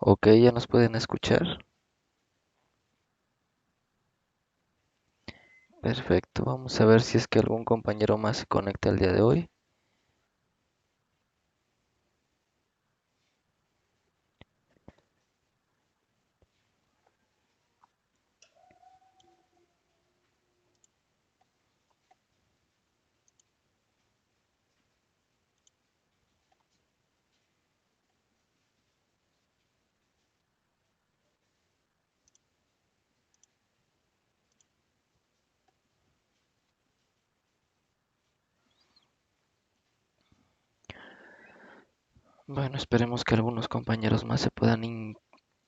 Ok, ya nos pueden escuchar. Perfecto, vamos a ver si es que algún compañero más se conecta el día de hoy. Bueno, esperemos que algunos compañeros más se puedan,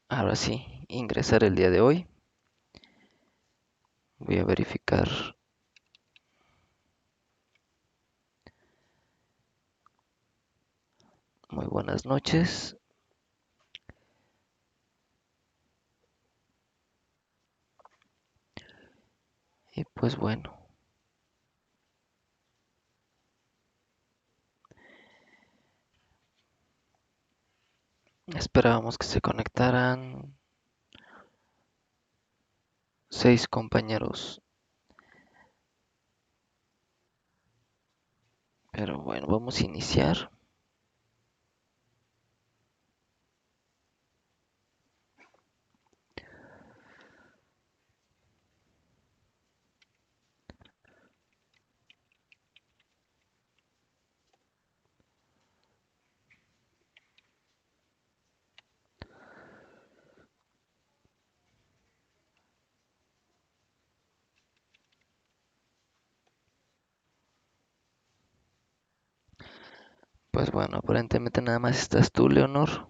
ahora sí, ingresar el día de hoy. Voy a verificar. Muy buenas noches. Y pues bueno, esperábamos que se conectaran 6 compañeros. Pero bueno, vamos a iniciar. Pues bueno, aparentemente nada más estás tú, Leonor.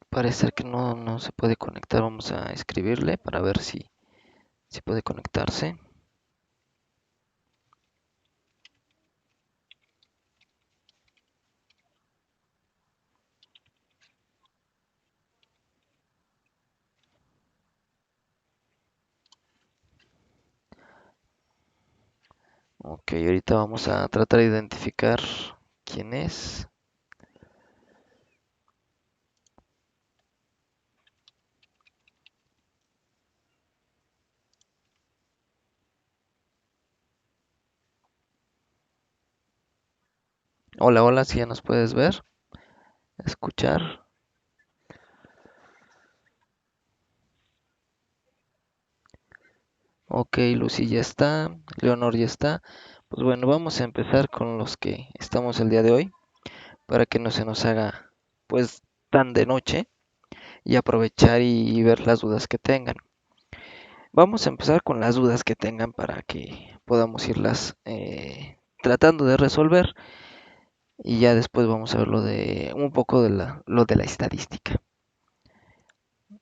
Parece ser que no se puede conectar. Vamos a escribirle para ver si puede conectarse. Ok, ahorita vamos a tratar de identificar quién es. Hola, hola, si ya nos puedes ver, escuchar. Ok, Lucy ya está, Leonor ya está. Pues bueno, vamos a empezar con los que estamos el día de hoy para que no se nos haga pues tan de noche y aprovechar y ver las dudas que tengan. Vamos a empezar con las dudas que tengan para que podamos irlas tratando de resolver y ya después vamos a ver lo de un poco de lo de la estadística.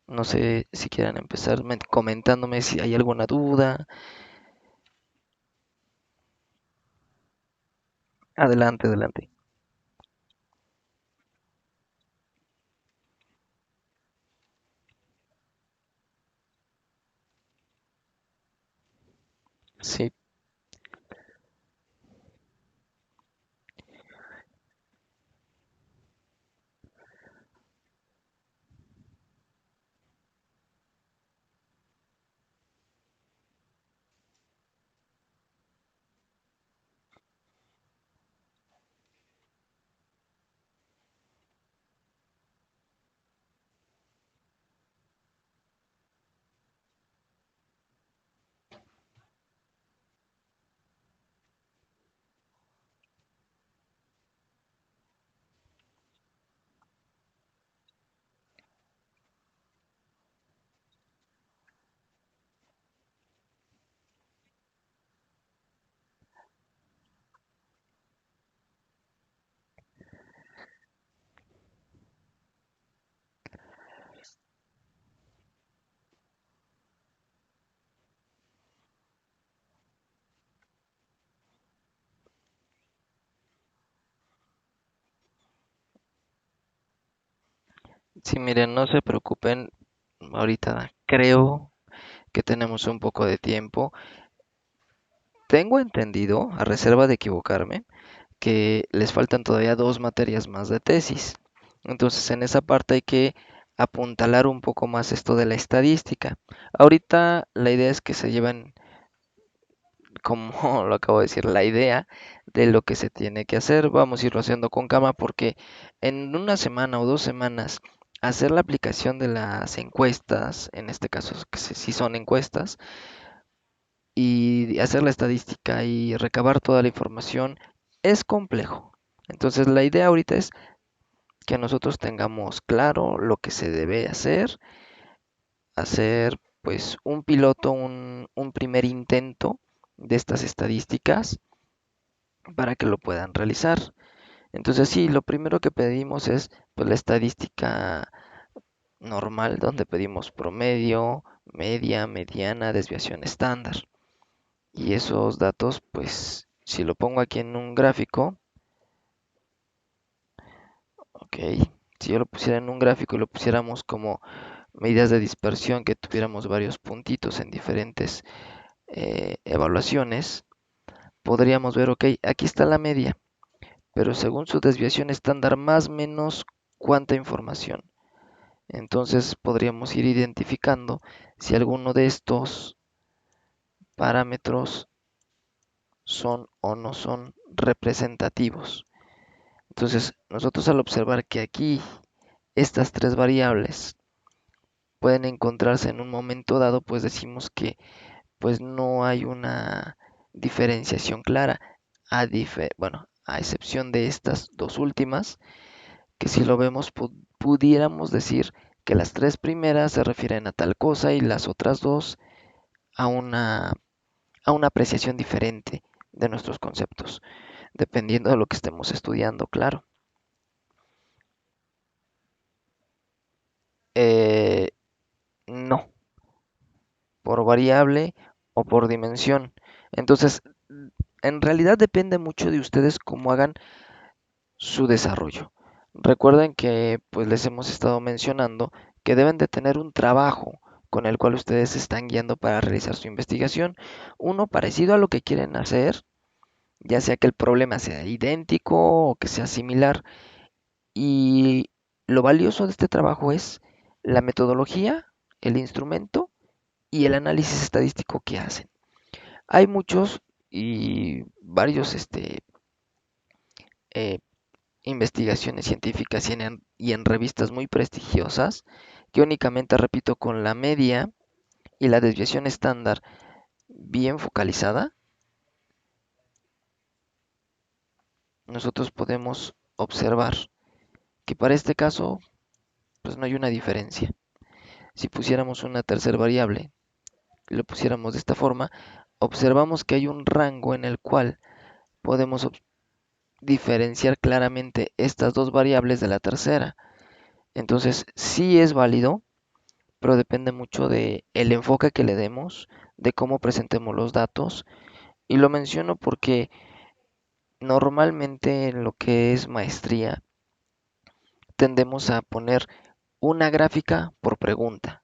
No sé si quieran empezar comentándome si hay alguna duda. Adelante, adelante. Sí, sí, miren, no se preocupen. Ahorita creo que tenemos un poco de tiempo. Tengo entendido, a reserva de equivocarme, que les faltan todavía 2 materias más de tesis. Entonces en esa parte hay que apuntalar un poco más esto de la estadística. Ahorita la idea es que se lleven, como lo acabo de decir, la idea de lo que se tiene que hacer. Vamos a irlo haciendo con calma porque en una semana o 2 semanas hacer la aplicación de las encuestas, en este caso que sí son encuestas, y hacer la estadística y recabar toda la información es complejo. Entonces la idea ahorita es que nosotros tengamos claro lo que se debe hacer pues un piloto, un primer intento de estas estadísticas para que lo puedan realizar. Entonces sí, lo primero que pedimos es pues la estadística normal, donde pedimos promedio, media, mediana, desviación estándar. Y esos datos, pues si lo pongo aquí en un gráfico, ok, si yo lo pusiera en un gráfico y lo pusiéramos como medidas de dispersión, que tuviéramos varios puntitos en diferentes evaluaciones, podríamos ver, ok, aquí está la media, pero según su desviación estándar, más o menos cuánta información. Entonces podríamos ir identificando si alguno de estos parámetros son o no son representativos. Entonces nosotros al observar que aquí estas tres variables pueden encontrarse en un momento dado, pues decimos que pues no hay una diferenciación clara, bueno, a excepción de estas dos últimas, que si lo vemos pudiéramos decir que las tres primeras se refieren a tal cosa y las otras dos a una apreciación diferente de nuestros conceptos, dependiendo de lo que estemos estudiando, claro. Eh, no, por variable o por dimensión. Entonces, en realidad depende mucho de ustedes cómo hagan su desarrollo. Recuerden que pues les hemos estado mencionando que deben de tener un trabajo con el cual ustedes se están guiando para realizar su investigación, uno parecido a lo que quieren hacer, ya sea que el problema sea idéntico o que sea similar. Y lo valioso de este trabajo es la metodología, el instrumento y el análisis estadístico que hacen. Hay muchos y varios eh, investigaciones científicas y en revistas muy prestigiosas que únicamente, repito, con la media y la desviación estándar bien focalizada, nosotros podemos observar que para este caso pues no hay una diferencia. Si pusiéramos una tercera variable y lo pusiéramos de esta forma, observamos que hay un rango en el cual podemos diferenciar claramente estas dos variables de la tercera. Entonces sí es válido, pero depende mucho de el enfoque que le demos, de cómo presentemos los datos. Y lo menciono porque normalmente en lo que es maestría tendemos a poner una gráfica por pregunta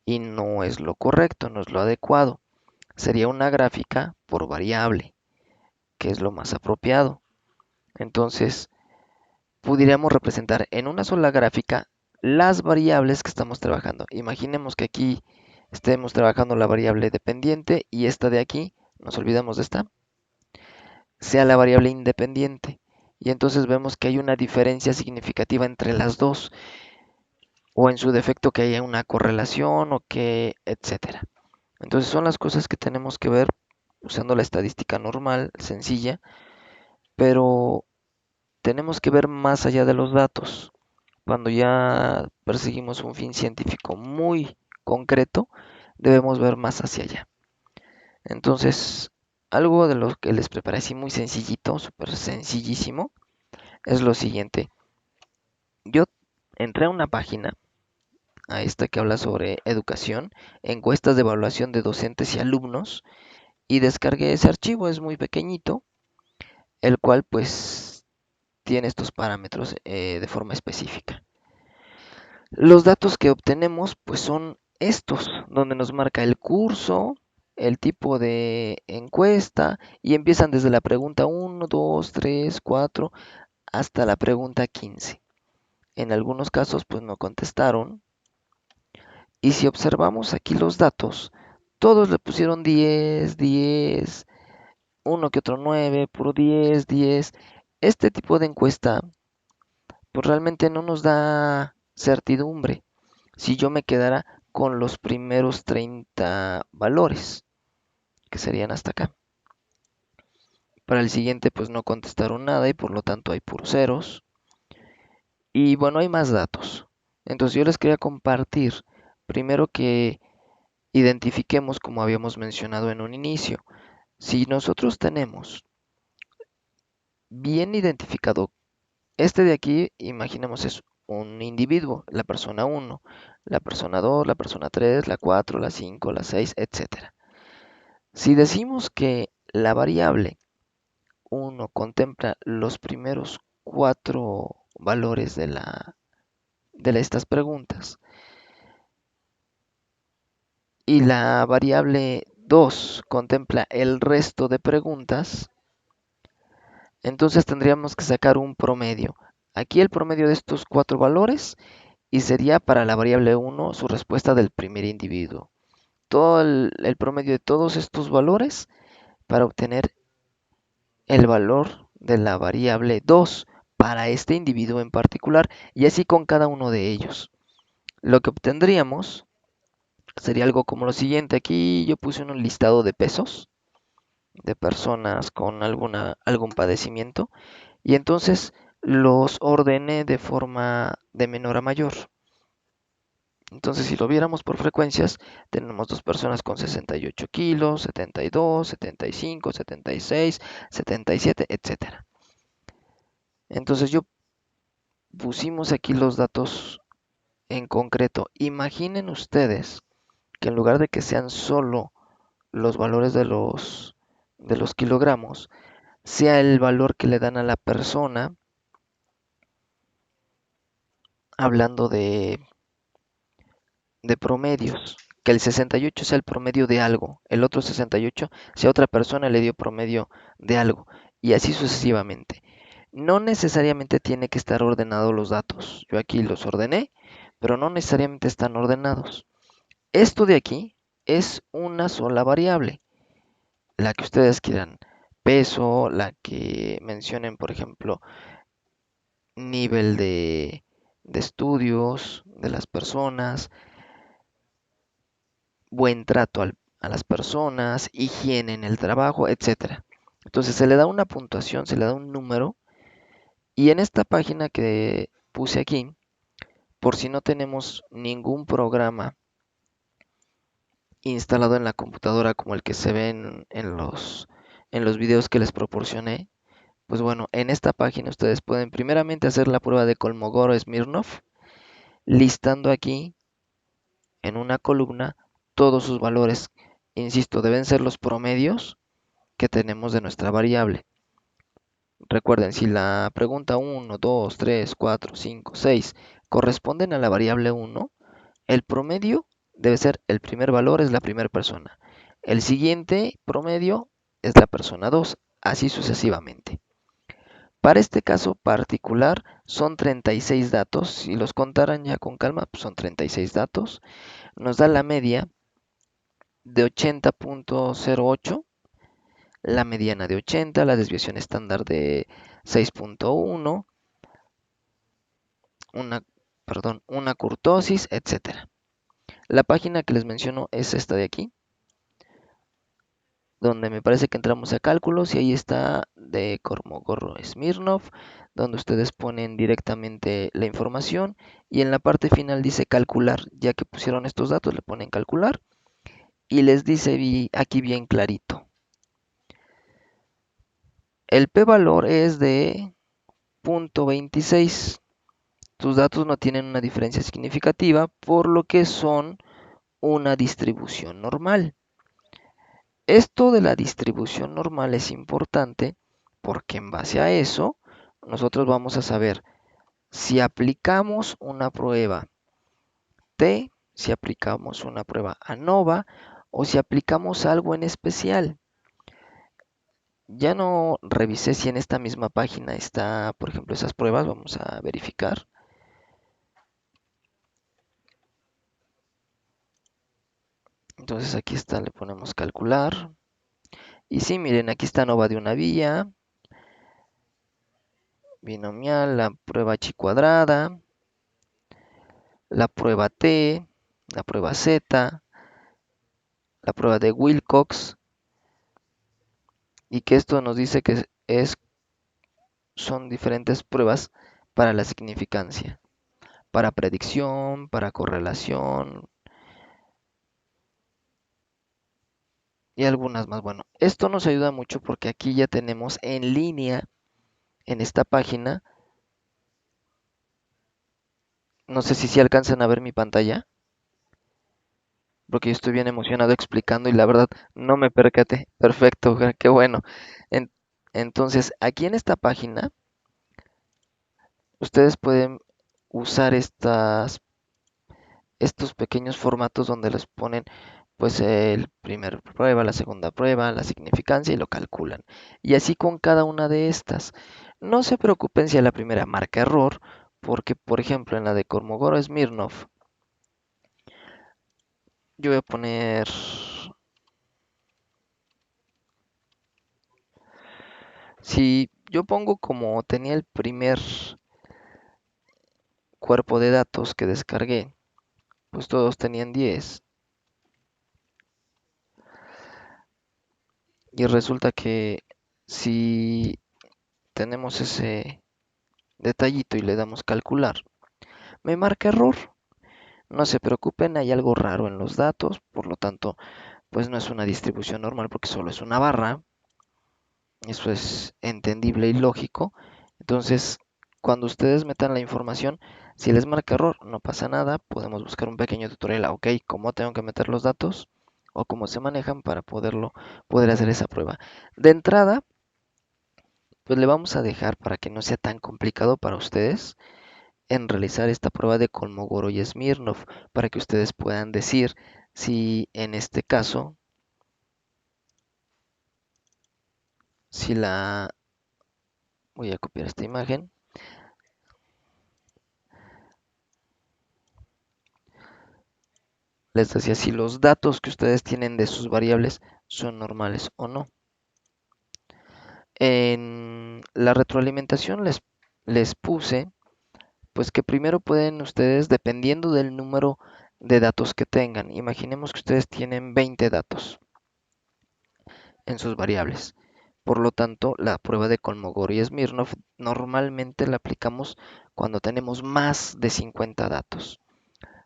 y no es lo correcto, no es lo adecuado. Sería una gráfica por variable, que es lo más apropiado. Entonces, pudiéramos representar en una sola gráfica las variables que estamos trabajando. Imaginemos que aquí estemos trabajando la variable dependiente y esta de aquí, nos olvidamos de esta, sea la variable independiente. Y entonces vemos que hay una diferencia significativa entre las dos, o en su defecto que haya una correlación o que, etcétera. Entonces son las cosas que tenemos que ver usando la estadística normal, sencilla, pero tenemos que ver más allá de los datos. Cuando ya perseguimos un fin científico muy concreto, debemos ver más hacia allá. Entonces, algo de lo que les preparé así muy sencillito, súper sencillísimo, es lo siguiente. Yo entré a una página, a esta que habla sobre educación, encuestas de evaluación de docentes y alumnos, y descargué ese archivo, es muy pequeñito, el cual pues tiene estos parámetros de forma específica. Los datos que obtenemos pues son estos, donde nos marca el curso, el tipo de encuesta y empiezan desde la pregunta 1, 2, 3, 4 hasta la pregunta 15. En algunos casos pues no contestaron. Y si observamos aquí los datos, todos le pusieron 10, 10, uno que otro 9, puro 10, 10. Este tipo de encuesta pues realmente no nos da certidumbre si yo me quedara con los primeros 30 valores, que serían hasta acá. Para el siguiente pues no contestaron nada y por lo tanto hay puros ceros. Y bueno, hay más datos. Entonces yo les quería compartir primero que identifiquemos, como habíamos mencionado en un inicio, si nosotros tenemos bien identificado este de aquí, imaginemos es un individuo, la persona 1, la persona 2, la persona 3, la 4, la 5, la 6, etcétera. Si decimos que la variable 1 contempla los primeros 4 valores de estas preguntas y la variable 2 contempla el resto de preguntas, entonces tendríamos que sacar un promedio. Aquí el promedio de estos 4 valores y sería para la variable 1 su respuesta del primer individuo. Todo el promedio de todos estos valores para obtener el valor de la variable 2 para este individuo en particular y así con cada uno de ellos. Lo que obtendríamos sería algo como lo siguiente. Aquí yo puse un listado de pesos de personas con algún padecimiento y entonces los ordené de forma de menor a mayor. Entonces, si lo viéramos por frecuencias, tenemos dos personas con 68 kilos, 72, 75, 76, 77, etc. Entonces, yo pusimos aquí los datos en concreto. Imaginen ustedes que en lugar de que sean solo los valores de los kilogramos, sea el valor que le dan a la persona, hablando de promedios, que el 68 sea el promedio de algo, el otro 68 sea otra persona le dio promedio de algo, y así sucesivamente. No necesariamente tiene que estar ordenados los datos. Yo aquí los ordené, pero no necesariamente están ordenados. Esto de aquí es una sola variable, la que ustedes quieran. Peso, la que mencionen, por ejemplo, nivel de estudios de las personas, buen trato a las personas, higiene en el trabajo, etcétera. Entonces se le da una puntuación, se le da un número y en esta página que puse aquí, por si no tenemos ningún programa instalado en la computadora como el que se ve en los videos que les proporcioné, pues bueno, en esta página ustedes pueden primeramente hacer la prueba de Kolmogorov-Smirnov, listando aquí en una columna todos sus valores. Insisto, deben ser los promedios que tenemos de nuestra variable. Recuerden, si la pregunta 1, 2, 3, 4, 5, 6 corresponden a la variable 1, el promedio debe ser el primer valor es la primera persona. El siguiente promedio es la persona 2, así sucesivamente. Para este caso particular son 36 datos, si los contaran ya con calma, pues son 36 datos. Nos da la media de 80.08, la mediana de 80, la desviación estándar de 6.1, una kurtosis, etc. La página que les menciono es esta de aquí, donde me parece que entramos a cálculos y ahí está de Kolmogorov-Smirnov, donde ustedes ponen directamente la información y en la parte final dice calcular, ya que pusieron estos datos le ponen calcular y les dice aquí bien clarito. El p-valor es de 0.26. Tus datos no tienen una diferencia significativa, por lo que son una distribución normal. Esto de la distribución normal es importante porque en base a eso nosotros vamos a saber si aplicamos una prueba T, si aplicamos una prueba ANOVA o si aplicamos algo en especial. Ya no revisé si en esta misma página está, por ejemplo, esas pruebas. Vamos a verificar. Entonces aquí está, le ponemos calcular. Y sí, miren, aquí está, no va de una vía, binomial, la prueba chi cuadrada, la prueba t, la prueba z, la prueba de Wilcox, y que esto nos dice que son diferentes pruebas para la significancia, para predicción, para correlación y algunas más. Bueno, esto nos ayuda mucho porque aquí ya tenemos en línea en esta página. No sé si alcanzan a ver mi pantalla, porque yo estoy bien emocionado explicando y la verdad no me percaté. Perfecto, qué bueno. En- entonces, aquí en esta página, ustedes pueden usar estos pequeños formatos donde les ponen pues el primer prueba, la segunda prueba, la significancia y lo calculan. Y así con cada una de estas. No se preocupen si a la primera marca error, porque por ejemplo en la de Kolmogorov-Smirnov, yo voy a poner, si yo pongo como tenía el primer cuerpo de datos que descargué, pues todos tenían 10. Y resulta que si tenemos ese detallito y le damos calcular, me marca error. No se preocupen, hay algo raro en los datos, por lo tanto, pues no es una distribución normal porque solo es una barra. Eso es entendible y lógico. Entonces, cuando ustedes metan la información, si les marca error, no pasa nada. Podemos buscar un pequeño tutorial, ok, cómo tengo que meter los datos o cómo se manejan para poder hacer esa prueba. De entrada, pues le vamos a dejar para que no sea tan complicado para ustedes en realizar esta prueba de Kolmogorov y Smirnov para que ustedes puedan decir si en este caso, si la voy a copiar esta imagen, les decía si los datos que ustedes tienen de sus variables son normales o no. En la retroalimentación les puse pues que primero pueden ustedes, dependiendo del número de datos que tengan, imaginemos que ustedes tienen 20 datos en sus variables. Por lo tanto, la prueba de Kolmogorov y Smirnov normalmente la aplicamos cuando tenemos más de 50 datos.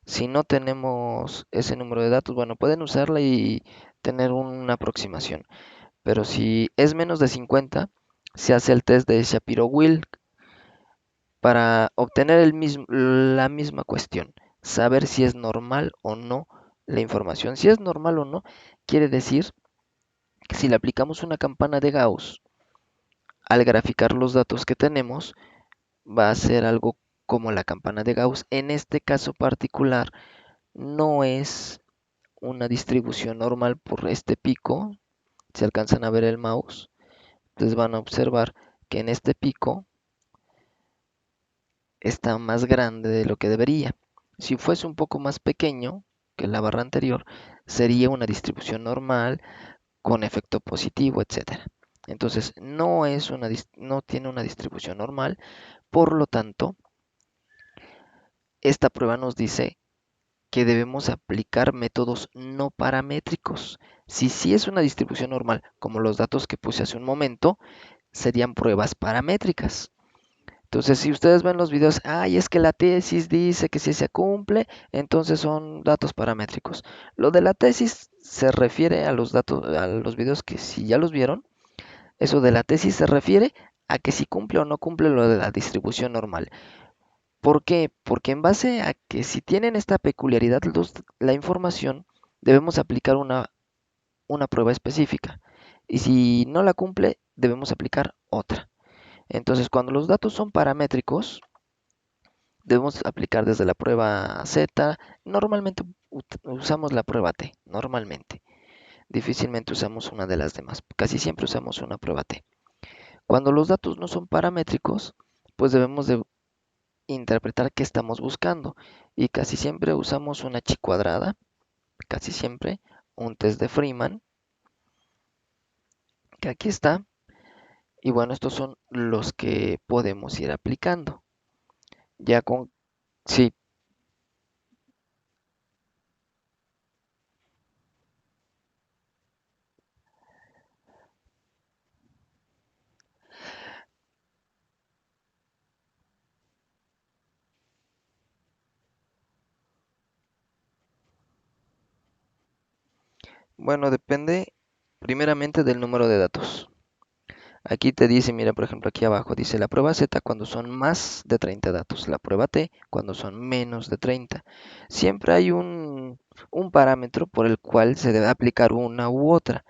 Si no tenemos ese número de datos, bueno, pueden usarla y tener una aproximación. Pero si es menos de 50, se hace el test de Shapiro-Wilk para obtener la misma cuestión, saber si es normal o no la información. Si es normal o no, quiere decir que si le aplicamos una campana de Gauss al graficar los datos que tenemos, va a ser algo como la campana de Gauss. En este caso particular, no es una distribución normal por este pico. Si alcanzan a ver el mouse, entonces van a observar que en este pico está más grande de lo que debería. Si fuese un poco más pequeño que la barra anterior, sería una distribución normal con efecto positivo, etcétera. Entonces no tiene una distribución normal, por lo tanto, esta prueba nos dice que debemos aplicar métodos no paramétricos. Si sí es una distribución normal, como los datos que puse hace un momento, serían pruebas paramétricas. Entonces, si ustedes ven los videos, ay, es que la tesis dice que si se cumple, entonces son datos paramétricos. Lo de la tesis se refiere a los datos, a los videos que si ya los vieron, eso de la tesis se refiere a que si cumple o no cumple lo de la distribución normal. ¿Por qué? Porque en base a que si tienen esta peculiaridad la información, debemos aplicar una prueba específica. Y si no la cumple, debemos aplicar otra. Entonces, cuando los datos son paramétricos, debemos aplicar desde la prueba Z. Normalmente usamos la prueba T, normalmente. difícilmente usamos una de las demás. Casi siempre usamos una prueba T. Cuando los datos no son paramétricos, pues debemos de interpretar qué estamos buscando. Y casi siempre usamos una chi cuadrada, casi siempre, un test de Freeman, que aquí está. Y bueno, estos son los que podemos ir aplicando. Ya con, sí, bueno, depende primeramente del número de datos. Aquí te dice, mira, por ejemplo, aquí abajo dice la prueba Z cuando son más de 30 datos, la prueba T cuando son menos de 30. Siempre hay un parámetro por el cual se debe aplicar una u otra.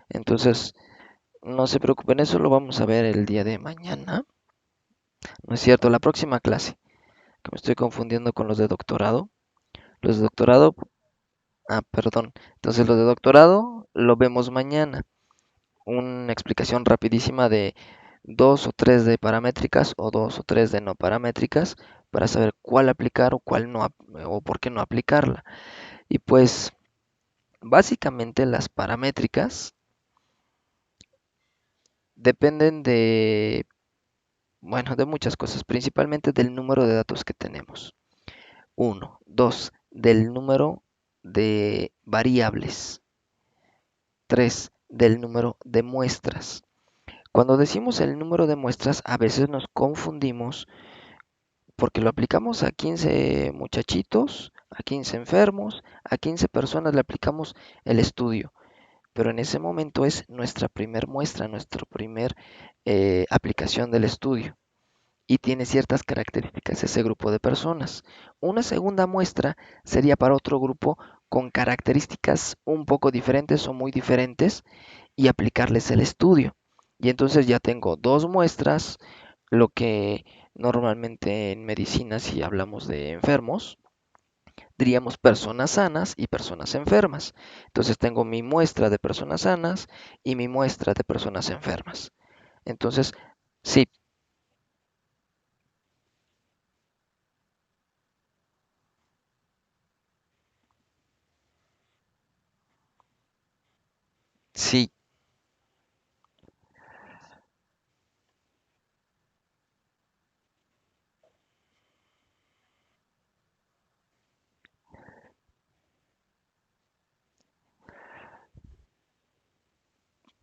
Entonces, no se preocupen, eso lo vamos a ver el día de mañana. No es cierto, la próxima clase, que me estoy confundiendo con los de doctorado. Los de doctorado, perdón. Entonces, los de doctorado lo vemos mañana. Una explicación rapidísima de dos o tres de paramétricas o dos o tres de no paramétricas para saber cuál aplicar o cuál no o por qué no aplicarla. Y pues básicamente las paramétricas dependen de, bueno, de muchas cosas, principalmente del número de datos que tenemos. Uno, dos, del número de variables. Tres, del número de muestras. Cuando decimos el número de muestras, a veces nos confundimos porque lo aplicamos a 15 muchachitos, a 15 enfermos, a 15 personas le aplicamos el estudio, pero en ese momento es nuestra primer muestra, nuestra primer aplicación del estudio y tiene ciertas características ese grupo de personas. Una segunda muestra sería para otro grupo con características un poco diferentes o muy diferentes y aplicarles el estudio. Y entonces ya tengo dos muestras, lo que normalmente en medicina, si hablamos de enfermos, diríamos personas sanas y personas enfermas. Entonces tengo mi muestra de personas sanas y mi muestra de personas enfermas. Entonces, sí, sí,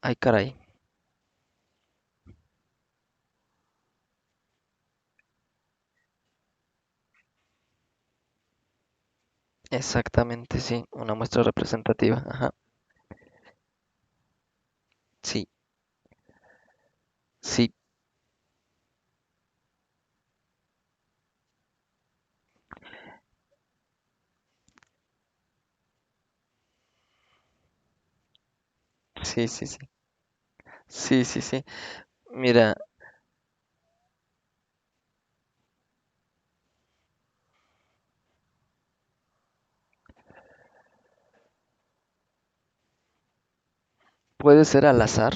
ay caray, exactamente, sí, una muestra representativa, ajá, sí, sí, sí, sí, sí, sí, sí, sí. Mira, puede ser al azar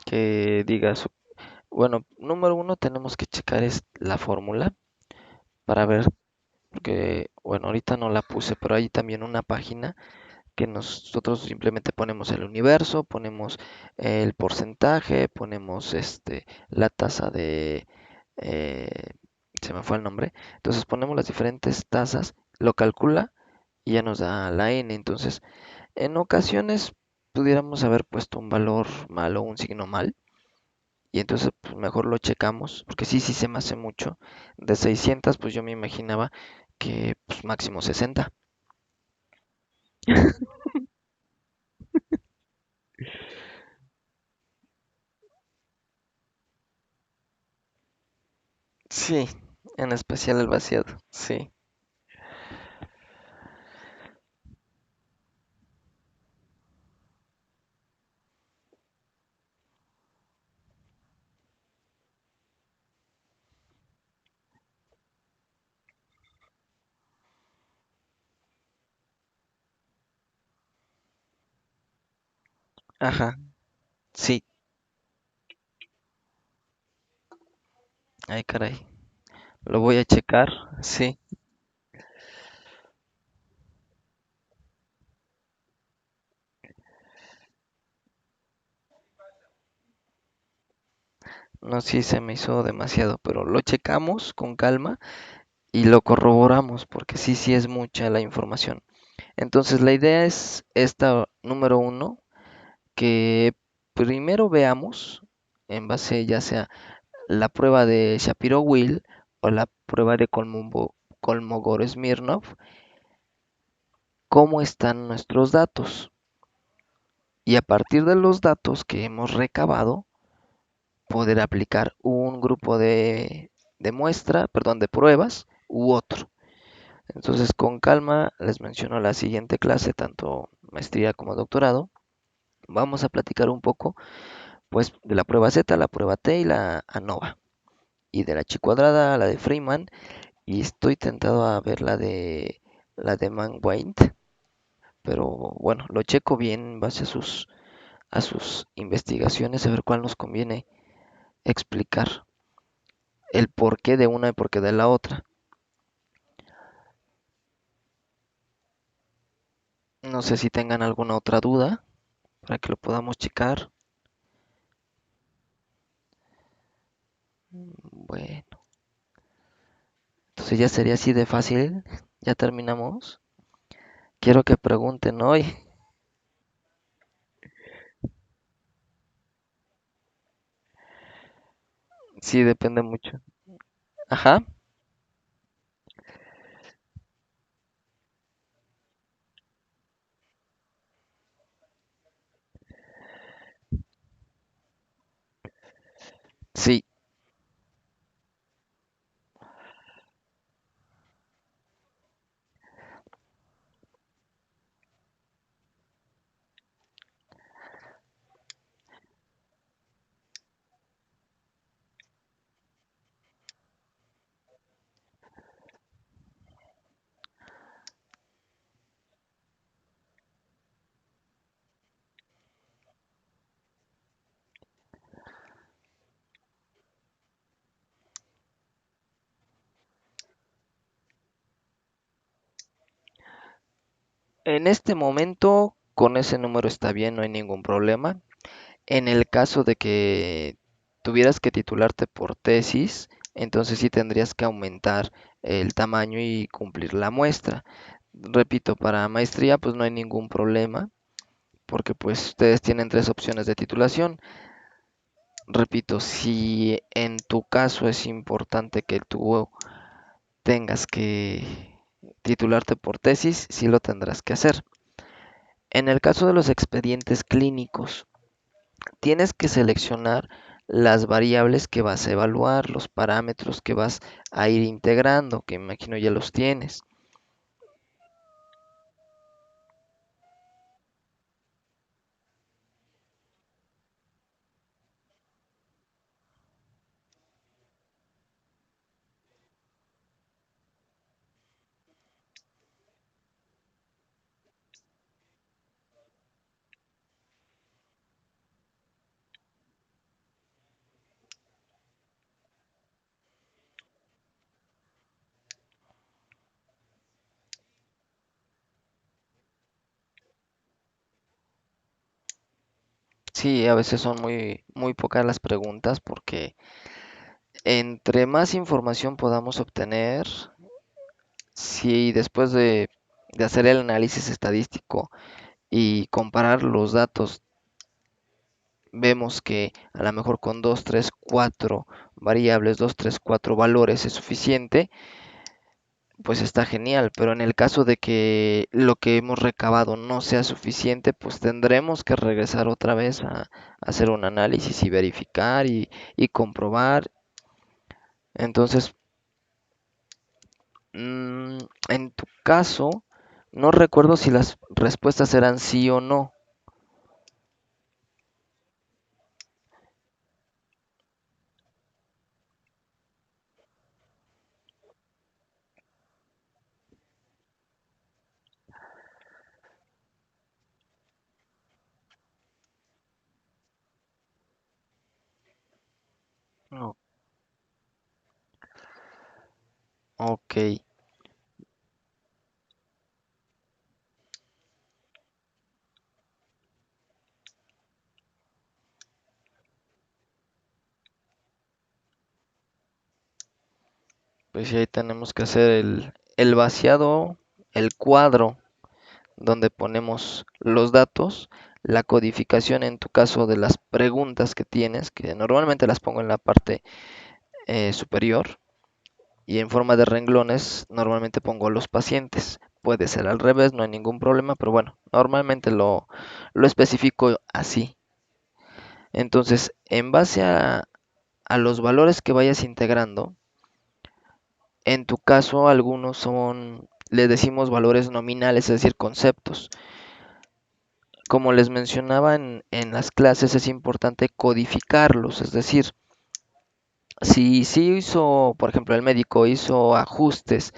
que digas, bueno, número uno tenemos que checar es la fórmula para ver, porque, bueno, ahorita no la puse, pero hay también una página que nosotros simplemente ponemos el universo, ponemos el porcentaje, ponemos la tasa de, eh, se me fue el nombre, entonces ponemos las diferentes tasas, lo calcula y ya nos da la n. Entonces, en ocasiones pudiéramos haber puesto un valor mal o un signo mal y entonces pues, mejor lo checamos, porque sí, sí se me hace mucho. De 600 pues yo me imaginaba que pues, máximo 60. Sí, en especial el vaciado, sí. Ajá, sí. Ay, caray. Lo voy a checar. Sí. No, sí se me hizo demasiado, pero lo checamos con calma y lo corroboramos porque sí, sí es mucha la información. Entonces la idea es esta número uno, que primero veamos en base ya sea la prueba de Shapiro-Wills o la prueba de Kolmogorov-Smirnov, cómo están nuestros datos. Y a partir de los datos que hemos recabado, poder aplicar un grupo de muestra, perdón, de pruebas u otro. Entonces, con calma, les menciono la siguiente clase, tanto maestría como doctorado. Vamos a platicar un poco, pues, de la prueba Z, la prueba T y la ANOVA. Y de la chi cuadrada, la de Freeman. Y estoy tentado a ver la de Mann-White. Pero bueno, lo checo bien en base a sus investigaciones, a ver cuál nos conviene explicar. El porqué de una y porqué de la otra. No sé si tengan alguna otra duda para que lo podamos checar. Bueno, entonces ya sería así de fácil. Ya terminamos. Quiero que pregunten hoy. Sí, depende mucho. Ajá, sí. En este momento, con ese número está bien, no hay ningún problema. En el caso de que tuvieras que titularte por tesis, entonces sí tendrías que aumentar el tamaño y cumplir la muestra. Repito, para maestría pues no hay ningún problema, porque pues ustedes tienen tres opciones de titulación. Repito, si en tu caso es importante que tú tengas que titularte por tesis, sí lo tendrás que hacer. En el caso de los expedientes clínicos, tienes que seleccionar las variables que vas a evaluar, los parámetros que vas a ir integrando, que imagino ya los tienes. Sí, a veces son muy, muy pocas las preguntas porque entre más información podamos obtener, si después de hacer el análisis estadístico y comparar los datos, vemos que a lo mejor con 2 3 4 variables, 2 3 4 valores es suficiente, pues está genial. Pero en el caso de que lo que hemos recabado no sea suficiente, pues tendremos que regresar otra vez a hacer un análisis y verificar y comprobar. Entonces, mm, en tu caso, no recuerdo si las respuestas eran sí o no. O- ok, pues sí, ahí tenemos que hacer el vaciado, el cuadro donde ponemos los datos, la codificación en tu caso de las preguntas que tienes, que normalmente las pongo en la parte superior, y en forma de renglones normalmente pongo los pacientes. Puede ser al revés, no hay ningún problema, pero bueno, normalmente lo especifico así. Entonces, en base a los valores que vayas integrando, en tu caso algunos son, le decimos valores nominales, es decir, conceptos. Como les mencionaba en las clases, es importante codificarlos, es decir, si hizo, por ejemplo, el médico hizo ajustes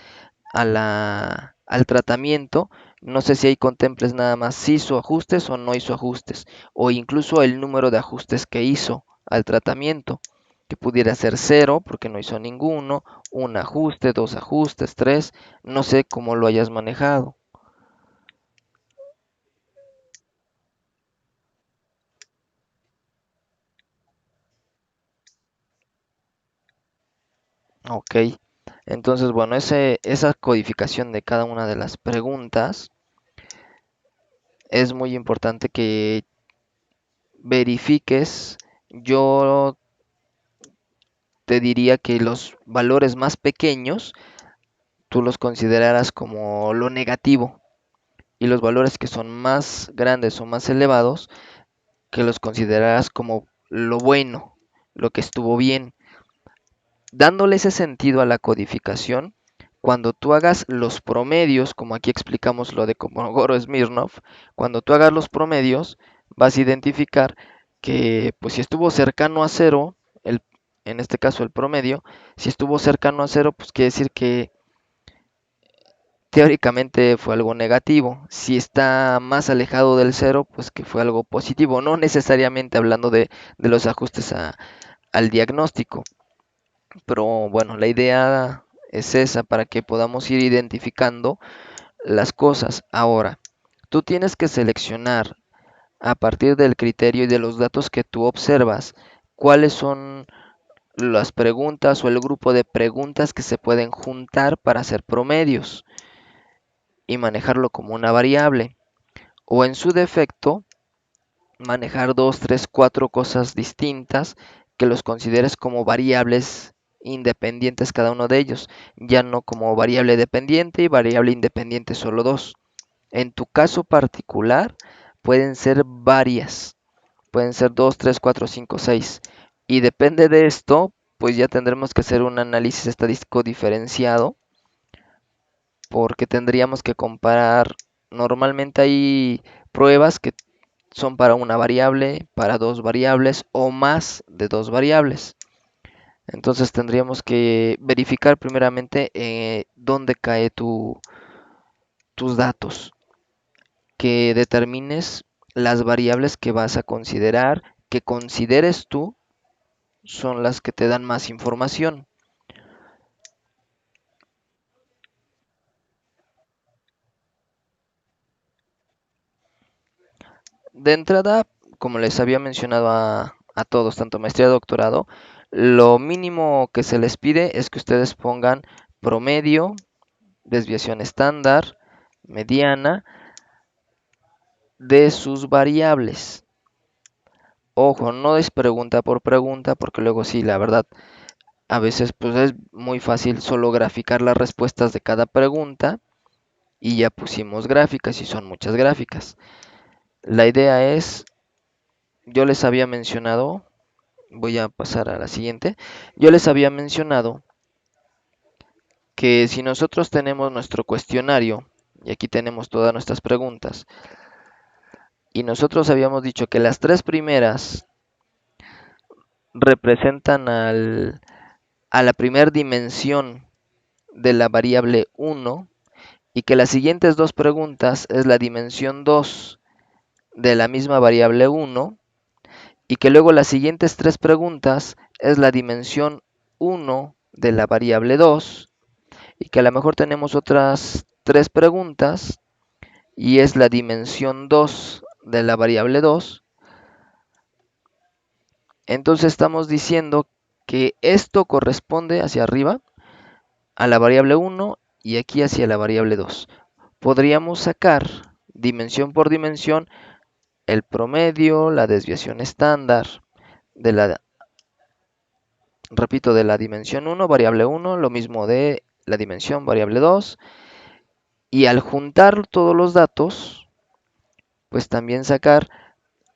al tratamiento, no sé si ahí contemples nada más si hizo ajustes o no hizo ajustes, o incluso el número de ajustes que hizo al tratamiento, que pudiera ser cero porque no hizo ninguno, un ajuste, dos ajustes, tres, no sé cómo lo hayas manejado. Ok, entonces bueno, esa codificación de cada una de las preguntas es muy importante que verifiques. Yo te diría que los valores más pequeños tú los considerarás como lo negativo y los valores que son más grandes o más elevados que los considerarás como lo bueno, lo que estuvo bien. Dándole ese sentido a la codificación, cuando tú hagas los promedios, como aquí explicamos lo de Komogoro-Smirnov, cuando tú hagas los promedios, vas a identificar que pues si estuvo cercano a cero, en este caso el promedio, si estuvo cercano a cero, pues quiere decir que teóricamente fue algo negativo. Si está más alejado del cero, pues que fue algo positivo, no necesariamente hablando de los ajustes al diagnóstico. Pero bueno, la idea es esa para que podamos ir identificando las cosas. Ahora, tú tienes que seleccionar a partir del criterio y de los datos que tú observas cuáles son las preguntas o el grupo de preguntas que se pueden juntar para hacer promedios y manejarlo como una variable. O en su defecto, manejar dos, tres, cuatro cosas distintas que los consideres como variables independientes cada uno de ellos, ya no como variable dependiente y variable independiente solo dos. En tu caso particular pueden ser varias, pueden ser dos, tres, cuatro, cinco, seis. Y depende de esto, pues ya tendremos que hacer un análisis estadístico diferenciado porque tendríamos que comparar. Normalmente hay pruebas que son para una variable, para dos variables o más de dos variables. Entonces tendríamos que verificar primeramente dónde cae tus datos, que determines las variables que vas a considerar, que consideres tú son las que te dan más información. De entrada, como les había mencionado a todos, tanto maestría y doctorado, lo mínimo que se les pide es que ustedes pongan promedio, desviación estándar, mediana de sus variables. Ojo, no es pregunta por pregunta, porque luego sí, la verdad, a veces pues es muy fácil solo graficar las respuestas de cada pregunta y ya pusimos gráficas y son muchas gráficas. La idea es, yo les había mencionado, voy a pasar a la siguiente, yo les había mencionado que si nosotros tenemos nuestro cuestionario, y aquí tenemos todas nuestras preguntas, y nosotros habíamos dicho que las tres primeras representan a la primera dimensión de la variable uno y que las siguientes dos preguntas es la dimensión 2 de la misma variable uno y que luego las siguientes tres preguntas es la dimensión uno de la variable 2 y que a lo mejor tenemos otras tres preguntas y es la dimensión 2 de la variable 2. Entonces estamos diciendo que esto corresponde hacia arriba a la variable 1 y aquí hacia la variable 2. Podríamos sacar dimensión por dimensión el promedio, la desviación estándar de la, repito, de la dimensión 1, variable 1, lo mismo de la dimensión variable 2, y al juntar todos los datos, pues también sacar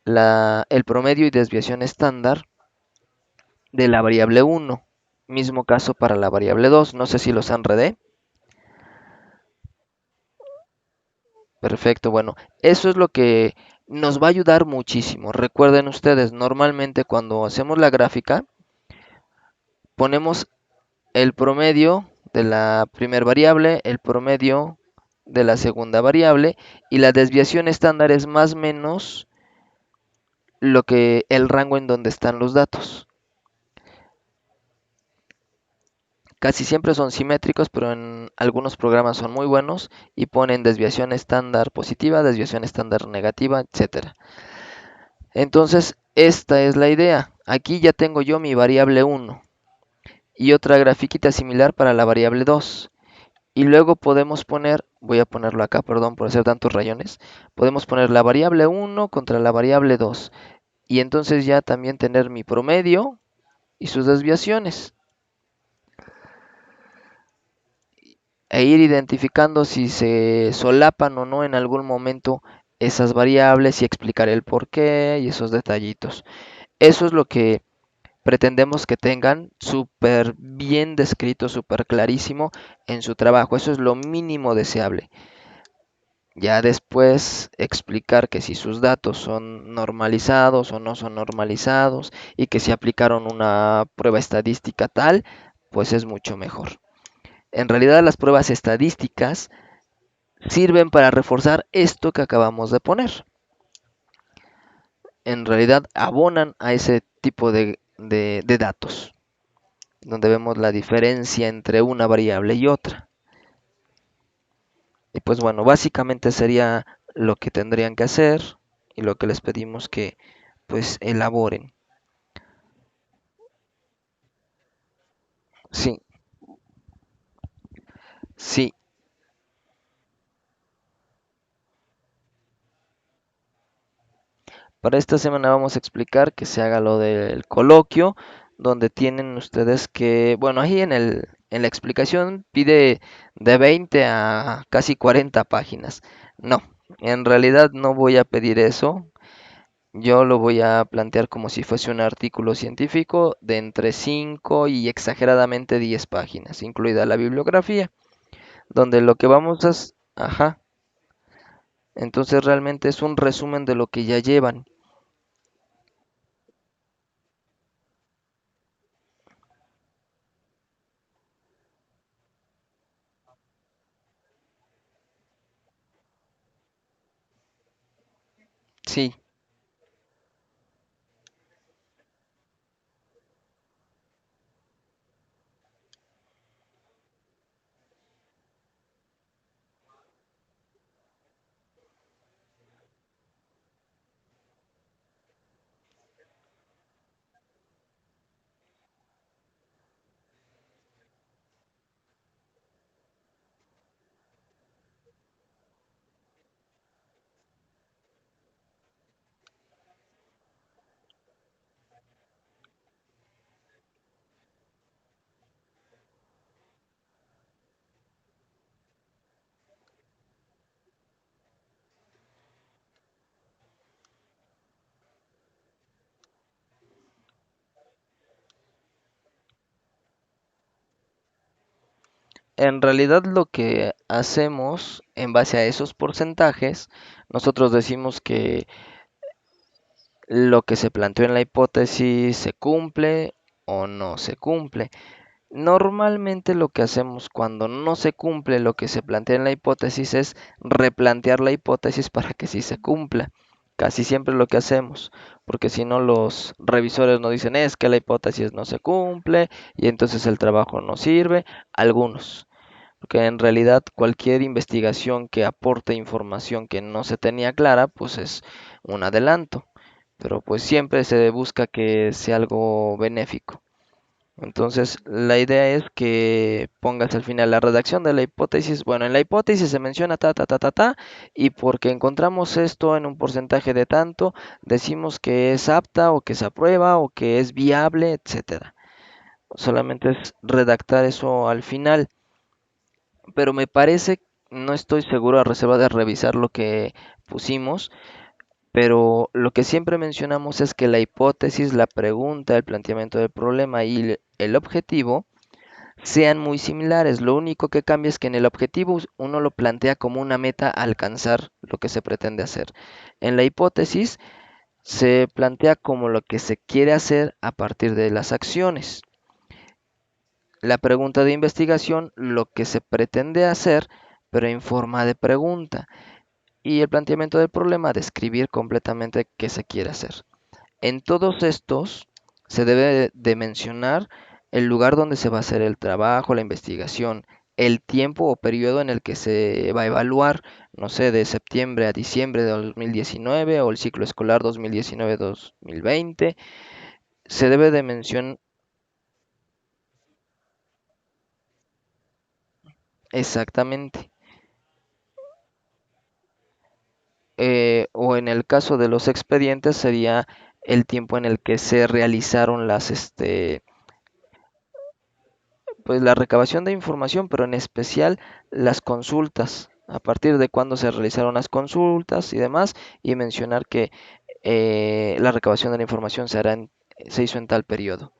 el promedio y desviación estándar de la variable 1. Mismo caso para la variable 2, no sé si los enredé. Perfecto, bueno, eso es lo que nos va a ayudar muchísimo. Recuerden ustedes, normalmente cuando hacemos la gráfica, ponemos el promedio de la primera variable, el promedio de la segunda variable y la desviación estándar es más o menos lo que el rango en donde están los datos. Casi siempre son simétricos, pero en algunos programas son muy buenos y ponen desviación estándar positiva, desviación estándar negativa, etcétera. Entonces, esta es la idea. Aquí ya tengo yo mi variable 1 y otra grafiquita similar para la variable 2. Y luego podemos poner, voy a ponerlo acá, perdón por hacer tantos rayones, podemos poner la variable 1 contra la variable 2. Y entonces ya también tener mi promedio y sus desviaciones. E ir identificando si se solapan o no en algún momento esas variables y explicar el por qué y esos detallitos. Eso es lo que pretendemos que tengan súper bien descrito, súper clarísimo en su trabajo. Eso es lo mínimo deseable. Ya después explicar que si sus datos son normalizados o no son normalizados y que si aplicaron una prueba estadística tal, pues es mucho mejor. En realidad las pruebas estadísticas sirven para reforzar esto que acabamos de poner. En realidad abonan a ese tipo de datos, donde vemos la diferencia entre una variable y otra. Y pues bueno, básicamente sería lo que tendrían que hacer y lo que les pedimos que pues elaboren. Sí, sí, para esta semana vamos a explicar que se haga lo del coloquio, donde tienen ustedes que, bueno, ahí en la explicación pide de 20 a casi 40 páginas. No, en realidad no voy a pedir eso. Yo lo voy a plantear como si fuese un artículo científico de entre 5 y exageradamente 10 páginas, incluida la bibliografía, donde lo que vamos a... Ajá, entonces realmente es un resumen de lo que ya llevan. Sí, en realidad lo que hacemos en base a esos porcentajes, nosotros decimos que lo que se planteó en la hipótesis se cumple o no se cumple. Normalmente lo que hacemos cuando no se cumple lo que se plantea en la hipótesis es replantear la hipótesis para que sí se cumpla. casi siempre lo que hacemos, porque si no los revisores nos dicen es que la hipótesis no se cumple y entonces el trabajo no sirve, algunos, porque en realidad cualquier investigación que aporte información que no se tenía clara, pues es un adelanto, pero pues siempre se busca que sea algo benéfico. Entonces, la idea es que pongas al final la redacción de la hipótesis. Bueno, en la hipótesis se menciona ta, ta, ta, ta, ta, y porque encontramos esto en un porcentaje de tanto, decimos que es apta o que se aprueba o que es viable, etcétera. Solamente es redactar eso al final, pero me parece, no estoy seguro a reserva de revisar lo que pusimos, pero lo que siempre mencionamos es que la hipótesis, la pregunta, el planteamiento del problema y el objetivo sean muy similares. Lo único que cambia es que en el objetivo uno lo plantea como una meta a alcanzar lo que se pretende hacer. En la hipótesis se plantea como lo que se quiere hacer a partir de las acciones. La pregunta de investigación, lo que se pretende hacer, pero en forma de pregunta. Y el planteamiento del problema, describir completamente qué se quiere hacer. En todos estos se debe de mencionar el lugar donde se va a hacer el trabajo, la investigación, el tiempo o periodo en el que se va a evaluar, no sé, de septiembre a diciembre de 2019 o el ciclo escolar 2019-2020. Se debe de mencionar exactamente. O en el caso de los expedientes sería el tiempo en el que se realizaron pues la recabación de información, pero en especial las consultas, a partir de cuándo se realizaron las consultas y demás, y mencionar que la recabación de la información se hizo en tal periodo.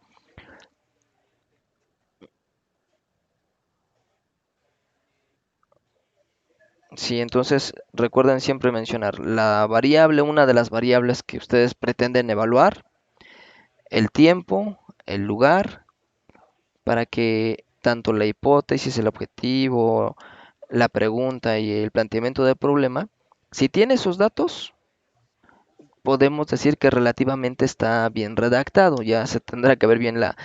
Sí, entonces recuerden siempre mencionar la variable, una de las variables que ustedes pretenden evaluar, el tiempo, el lugar, para que tanto la hipótesis, el objetivo, la pregunta y el planteamiento del problema, si tiene esos datos, podemos decir que relativamente está bien redactado. Ya se tendrá que ver bien la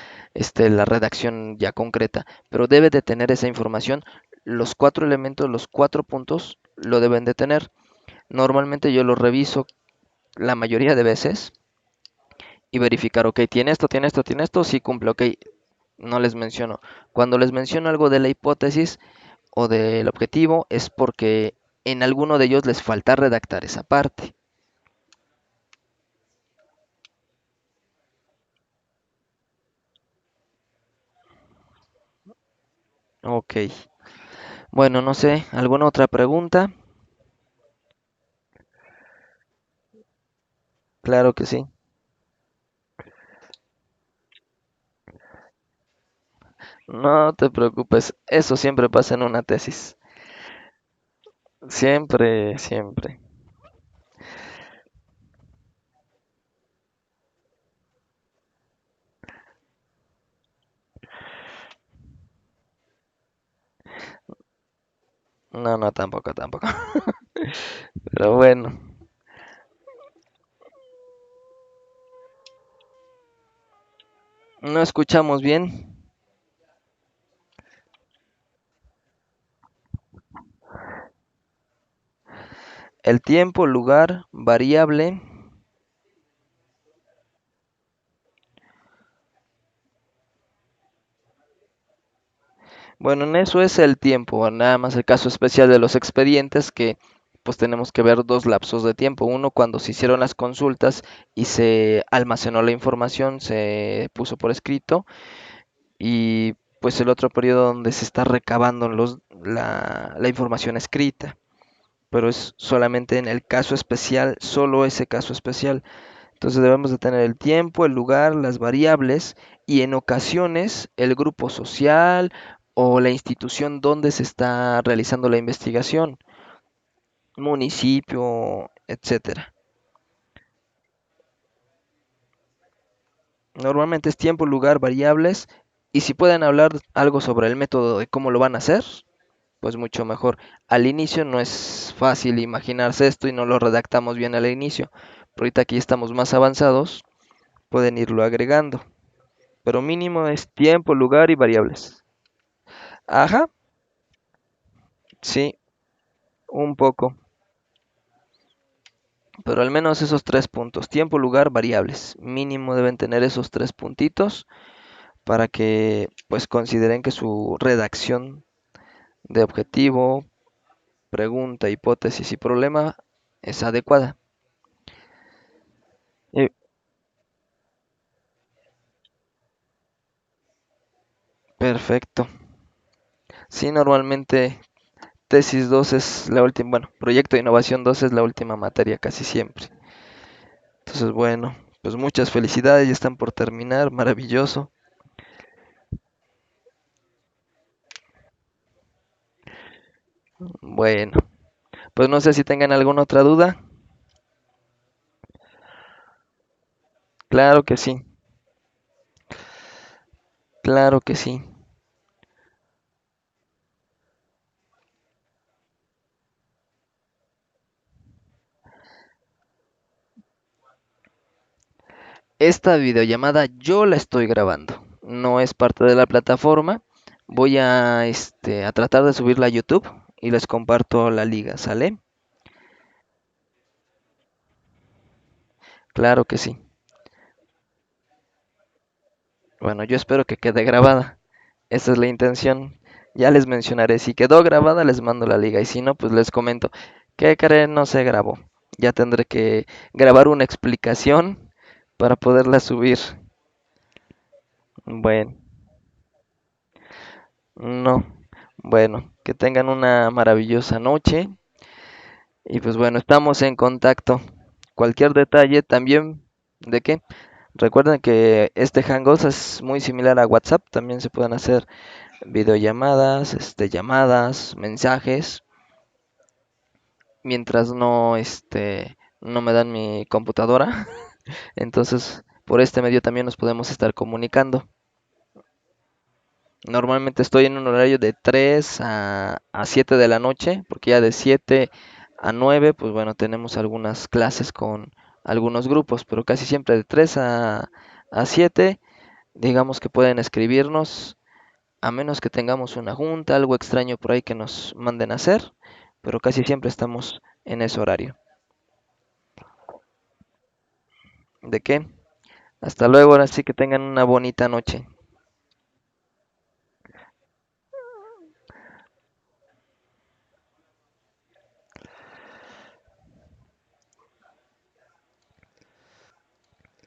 redacción ya concreta, pero debe de tener esa información. Los cuatro elementos, los cuatro puntos, lo deben de tener. Normalmente yo lo reviso la mayoría de veces y verificar, ok, tiene esto, tiene esto, tiene esto, sí cumple, ok, no les menciono. Cuando les menciono algo de la hipótesis o del objetivo es porque en alguno de ellos les falta redactar esa parte. Ok. Bueno, no sé, ¿alguna otra pregunta? Claro que sí. No te preocupes, eso siempre pasa en una tesis. Siempre, siempre. No, no, tampoco, tampoco. Pero bueno, no escuchamos bien. El tiempo, lugar, variable. Bueno, en eso es el tiempo, nada más el caso especial de los expedientes que pues tenemos que ver dos lapsos de tiempo. Uno cuando se hicieron las consultas y se almacenó la información, se puso por escrito y pues el otro periodo donde se está recabando la información escrita, pero es solamente en el caso especial, solo ese caso especial. Entonces debemos de tener el tiempo, el lugar, las variables y en ocasiones el grupo social o la institución donde se está realizando la investigación, municipio, etcétera. Normalmente es tiempo, lugar, variables y si pueden hablar algo sobre el método de cómo lo van a hacer. pues mucho mejor. Al inicio no es fácil imaginarse esto y no lo redactamos bien al inicio. Pero ahorita aquí estamos más avanzados, pueden irlo agregando. Pero mínimo es tiempo, lugar y variables. Ajá, sí, un poco. Pero al menos esos tres puntos, tiempo, lugar, variables. Mínimo deben tener esos tres puntitos para que pues consideren que su redacción de objetivo, pregunta, hipótesis y problema es adecuada. Eh, Perfecto. Sí, normalmente tesis 2 es la última, bueno, proyecto de innovación 2 es la última materia casi siempre. Entonces, bueno, pues muchas felicidades, ya están por terminar, maravilloso. Bueno, pues no sé si tengan alguna otra duda. Claro que sí, claro que sí. Esta videollamada yo la estoy grabando, no es parte de la plataforma. Voy a tratar de subirla a YouTube y les comparto la liga, ¿sale? Claro que sí. Bueno, yo espero que quede grabada. Esa es la intención. Ya les mencionaré. Si quedó grabada, les mando la liga. Y si no, pues les comento. ¿Qué creen? No se grabó. Ya tendré que grabar una explicación para poderla subir. Bueno, no. Bueno, que tengan una maravillosa noche. Y pues bueno, estamos en contacto. Cualquier detalle también. ¿De qué? Recuerden que este Hangouts es muy similar a WhatsApp. También se pueden hacer videollamadas, llamadas, mensajes, mientras no me dan mi computadora. Entonces, por este medio también nos podemos estar comunicando. Normalmente estoy en un horario de 3 a 7 de la noche, porque ya de 7 a 9 pues bueno, tenemos algunas clases con algunos grupos, pero casi siempre de 3 a 7, digamos que pueden escribirnos a menos que tengamos una junta, algo extraño por ahí que nos manden a hacer, pero casi siempre estamos en ese horario. ¿De qué? Hasta luego, ahora sí que tengan una bonita noche.